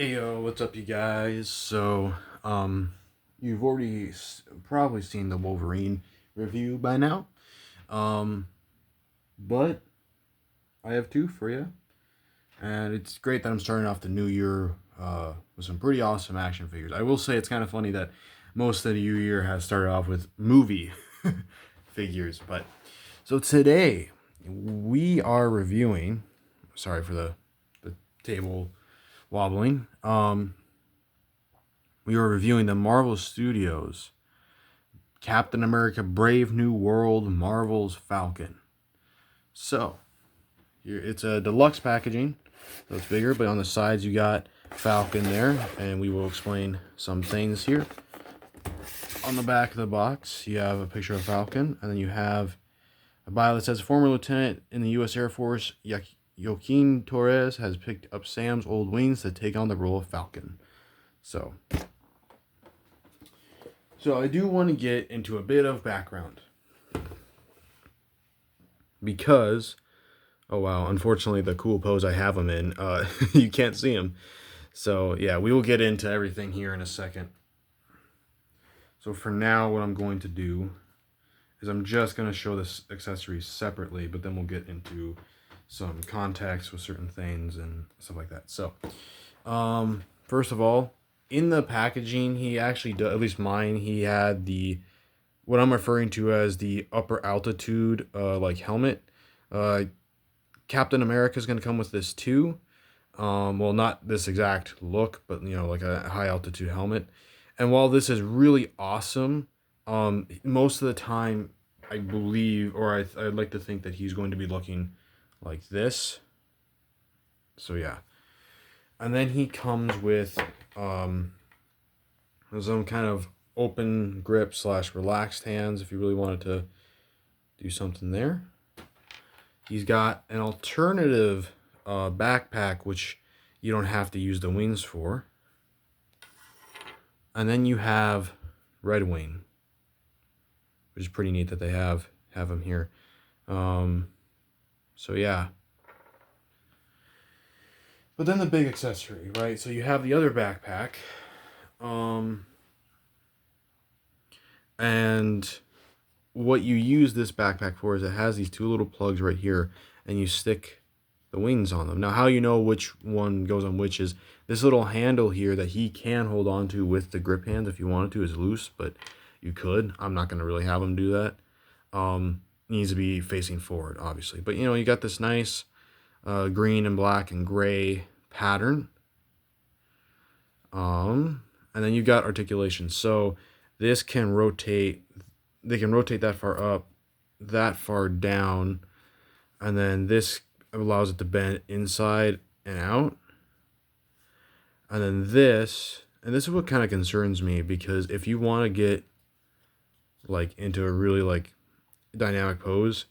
Hey yo, what's up, you guys? You've already probably seen the Wolverine review by now. Um, but I have two for you, and it's great that I'm starting off the new year with some pretty awesome action figures. I will say it's kind of funny that most of the new year has started off with movie figures, but so today we are reviewing. Sorry for the table wobbling. We are reviewing the Marvel Studios Captain America Brave New World Marvel's Falcon. So, it's a deluxe packaging, so it's bigger, but on the sides you got Falcon there, and we will explain some things here. On the back of the box, you have a picture of Falcon, and then you have a bio that says former lieutenant in the U.S. Air Force, Joaquin Torres, has picked up Sam's old wings to take on the role of Falcon. So, I do want to get into a bit of background. Because, oh wow, unfortunately the cool pose I have him in, you can't see him. So yeah, we will get into everything here in a second. So for now, what I'm going to do is I'm just going to show this accessory separately, but then we'll get into some context with certain things and stuff like that. So, first of all, in the packaging, he actually, at least mine, he had what I'm referring to as the upper altitude, like helmet. Uh, Captain America is going to come with this too. Well, not this exact look, but like a high altitude helmet. And while this is really awesome, most of the time, I believe, or I'd like to think that he's going to be looking like this. So yeah, and then he comes with some kind of open grip / relaxed hands if you really wanted to do something there. He's got an alternative backpack, which you don't have to use the wings for. And then you have Red Wing, which is pretty neat that they have him here. So yeah. But then the big accessory, right? So you have the other backpack. And what you use this backpack for is it has these two little plugs right here, and you stick the wings on them. Now, how you know which one goes on which is this little handle here that he can hold on to with the grip hands if you wanted to is loose, but you could. I'm not going to really have him do that. Needs to be facing forward, obviously. But, you got this nice green and black and gray pattern. And then you've got articulation. So this can rotate. They can rotate that far up, that far down, and then this allows it to bend inside and out. And then this is what kind of concerns me, because if you want to get like into a really like dynamic pose,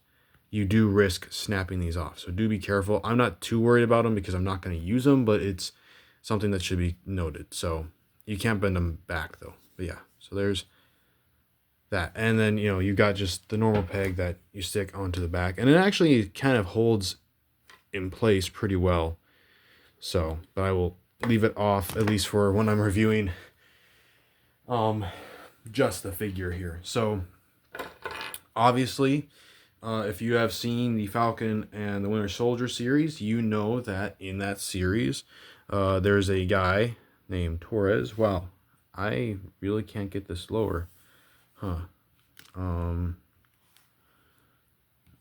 you do risk snapping these off. So do be careful. I'm not too worried about them because I'm not going to use them, but it's something that should be noted. So you can't bend them back though. But yeah, so there's that. And then, you got just the normal peg that you stick onto the back, and it actually kind of holds in place pretty well. So, but I will leave it off, at least for when I'm reviewing just the figure here. So obviously, if you have seen the Falcon and the Winter Soldier series, you know that in that series, there's a guy named Torres. Wow, I really can't get this lower. Huh. I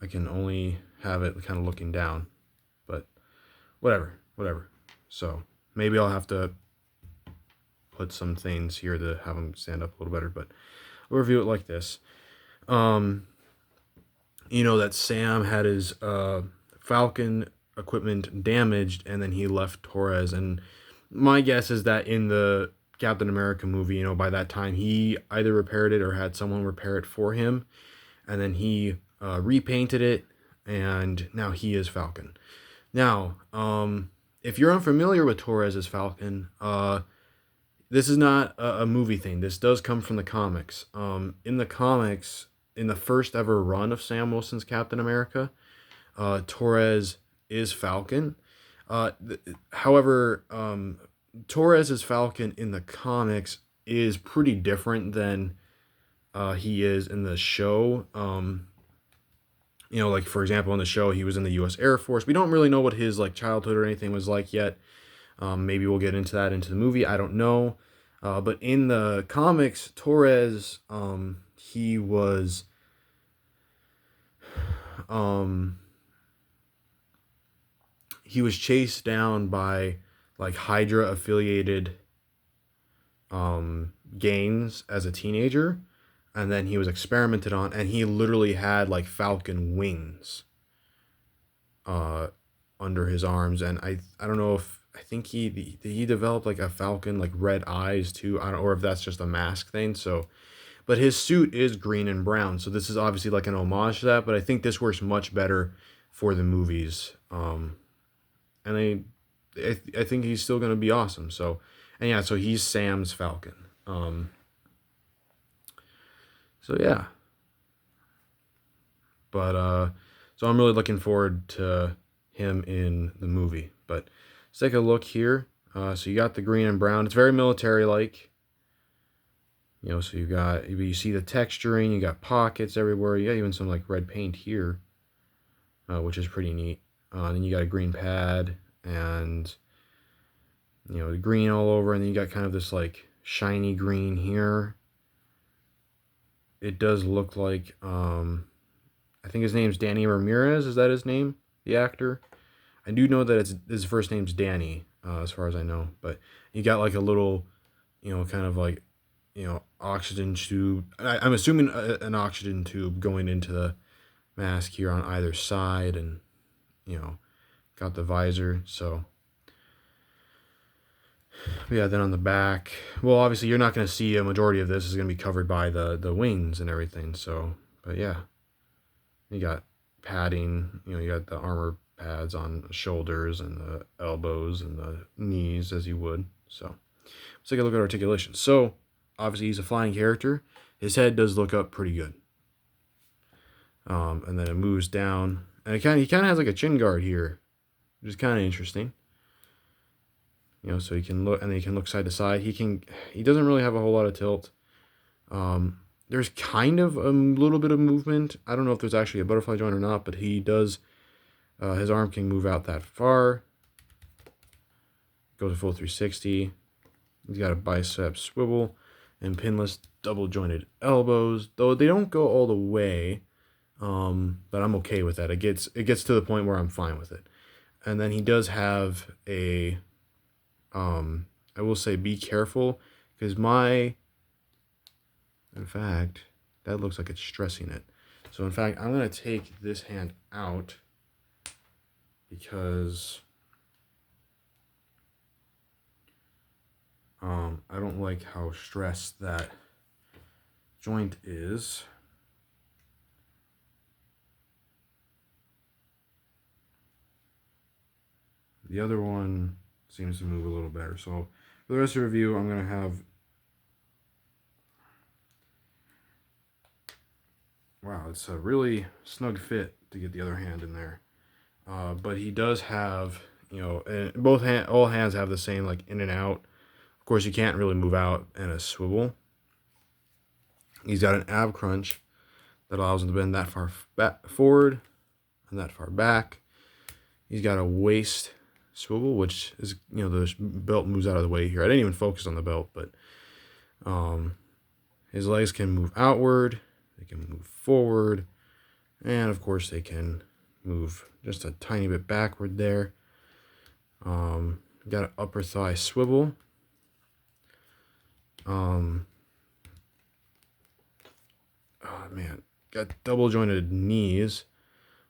can only have it kind of looking down, but whatever. So maybe I'll have to put some things here to have them stand up a little better, but we'll review it like this. That Sam had his Falcon equipment damaged, and then he left Torres, and my guess is that in the Captain America movie, by that time he either repaired it or had someone repair it for him, and then he repainted it, and now he is Falcon. Now, if you're unfamiliar with Torres as Falcon, this is not a movie thing. This does come from the comics. In the comics, in the first ever run of Sam Wilson's Captain America, Torres is Falcon. However, Torres's Falcon in the comics is pretty different than he is in the show. Like for example, in the show, he was in the U.S. Air Force. We don't really know what his like childhood or anything was like yet. Maybe we'll get into that into the movie. I don't know. But in the comics, Torres, um, he was chased down by like Hydra affiliated gangs as a teenager, and then he was experimented on, and he literally had like Falcon wings uh under his arms. And I don't know if I think he developed like a Falcon like red eyes too. I don't, or if that's just a mask thing. So but his suit is green and brown, so this is obviously like an homage to that, but I think this works much better for the movies. And I think he's still going to be awesome. So and yeah, so he's Sam's Falcon. So yeah. But so I'm really looking forward to him in the movie. But let's take a look here. So you got the green and brown. It's very military like. So you see the texturing, you got pockets everywhere. You got even some like red paint here, which is pretty neat. Then you got a green pad and the green all over, and then you got kind of this like shiny green here. It does look like I think his name's Danny Ramirez. Is that his name? The actor? I do know that his first name's Danny, as far as I know. But you got like a little, kind of like, oxygen tube. I'm assuming an oxygen tube going into the mask here on either side, and got the visor. So yeah, then on the back, well, obviously you're not going to see a majority of this is going to be covered by the wings and everything. So, but yeah, you got padding. You got the armor pads on the shoulders and the elbows and the knees as you would. So let's take a look at articulation. So obviously he's a flying character. His head does look up pretty good. And then it moves down, and he kind of has like a chin guard here, which is kind of interesting. So he can look, and then he can look side to side. He doesn't really have a whole lot of tilt. There's kind of a little bit of movement. I don't know if there's actually a butterfly joint or not, but he does. His arm can move out that far. Goes a full 360. He's got a bicep swivel and pinless double jointed elbows, though they don't go all the way. But I'm okay with that. It gets to the point where I'm fine with it. And then he does have a I will say be careful, because in fact, that looks like it's stressing it. So in fact, I'm going to take this hand out because I don't like how stressed that joint is. The other one seems to move a little better. So for the rest of the review, I'm going to have... Wow, it's a really snug fit to get the other hand in there. But he does have, and all hands have the same, like, in and out. Of course, you can't really move out in a swivel. He's got an ab crunch that allows him to bend that far forward and that far back. He's got a waist swivel, which is, the belt moves out of the way here. I didn't even focus on the belt, but his legs can move outward, they can move forward, and of course they can move just a tiny bit backward there. Got an upper thigh swivel. Oh man, got double jointed knees,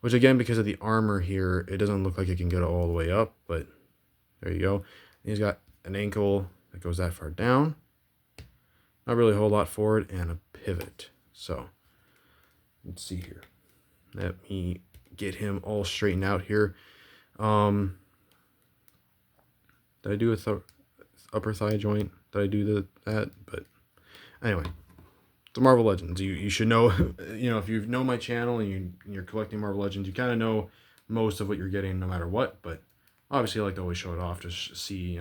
which again, because of the armor here, it doesn't look like it can get all the way up, but there you go. He's got an ankle that goes that far down. Not really a whole lot forward, and a pivot. So let's see here. Let me get him all straightened out here. Did I do a upper thigh joint? Did I do that? But anyway, the Marvel Legends. You should know, if you know my channel and you're collecting Marvel Legends, you kind of know most of what you're getting no matter what. But obviously I like to always show it off, just see,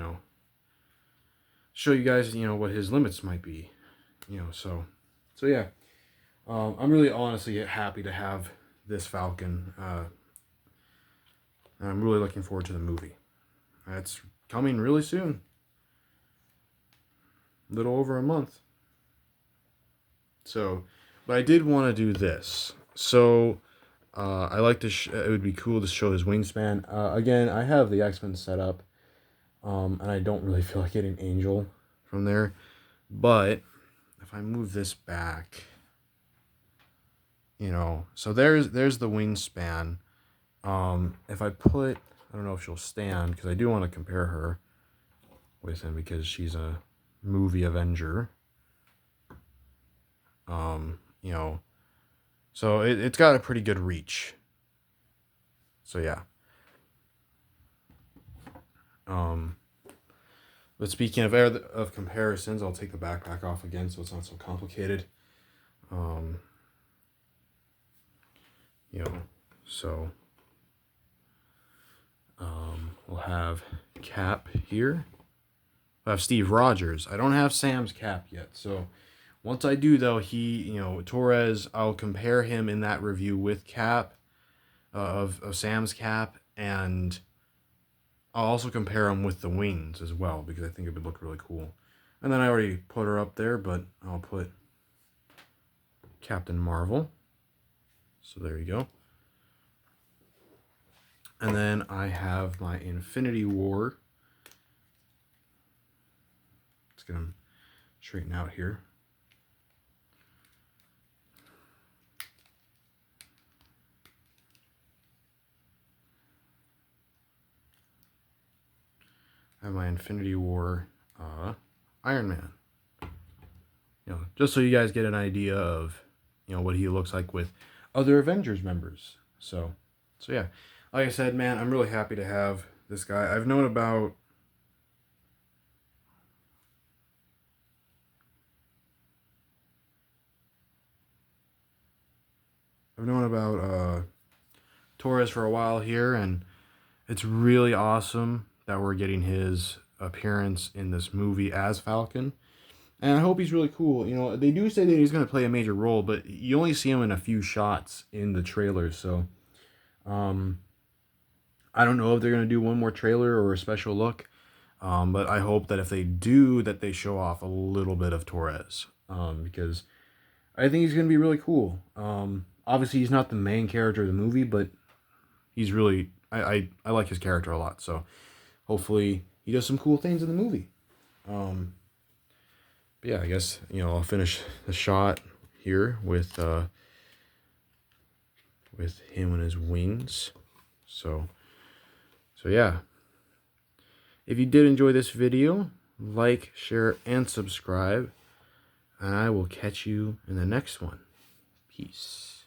show you guys, you know, what his limits might be, you know. So yeah, I'm really honestly happy to have this Falcon. And I'm really looking forward to the movie. It's coming really soon. A little over a month. So, but I did want to do this. So, I like to. It would be cool to show his wingspan. Again, I have the X-Men set up, and I don't really feel like getting Angel from there. But if I move this back, you know, so there's the wingspan. If I put, I don't know if she'll stand because I do want to compare her with him because she's a movie Avenger. You know, so it's got a pretty good reach. So yeah. But speaking of comparisons, I'll take the backpack off again so it's not so complicated. You know, so we'll have Cap here. I have Steve Rogers. I don't have Sam's cap yet, so once I do, though, you know, Torres, I'll compare him in that review with Cap, of Sam's cap, and I'll also compare him with the wings as well, because I think it would look really cool. And then I already put her up there, but I'll put Captain Marvel. So there you go. And then I have my Infinity War. Let's get him straightened out here. I have my Infinity War Iron Man. You know, just so you guys get an idea of, you know, what he looks like with other Avengers members. So yeah. Like I said, man, I'm really happy to have this guy. I've known about Torres for a while here, and it's really awesome that we're getting his appearance in this movie as Falcon. And I hope he's really cool. You know, they do say that he's going to play a major role, but you only see him in a few shots in the trailers. So, I don't know if they're going to do one more trailer or a special look. But I hope that if they do, that they show off a little bit of Torres. Because I think he's going to be really cool. Obviously, he's not the main character of the movie, but he's really... I like his character a lot. So, hopefully, he does some cool things in the movie. But yeah, I guess, you know, I'll finish the shot here with him and his wings. So yeah. If you did enjoy this video, like, share, and subscribe. And I will catch you in the next one. Peace.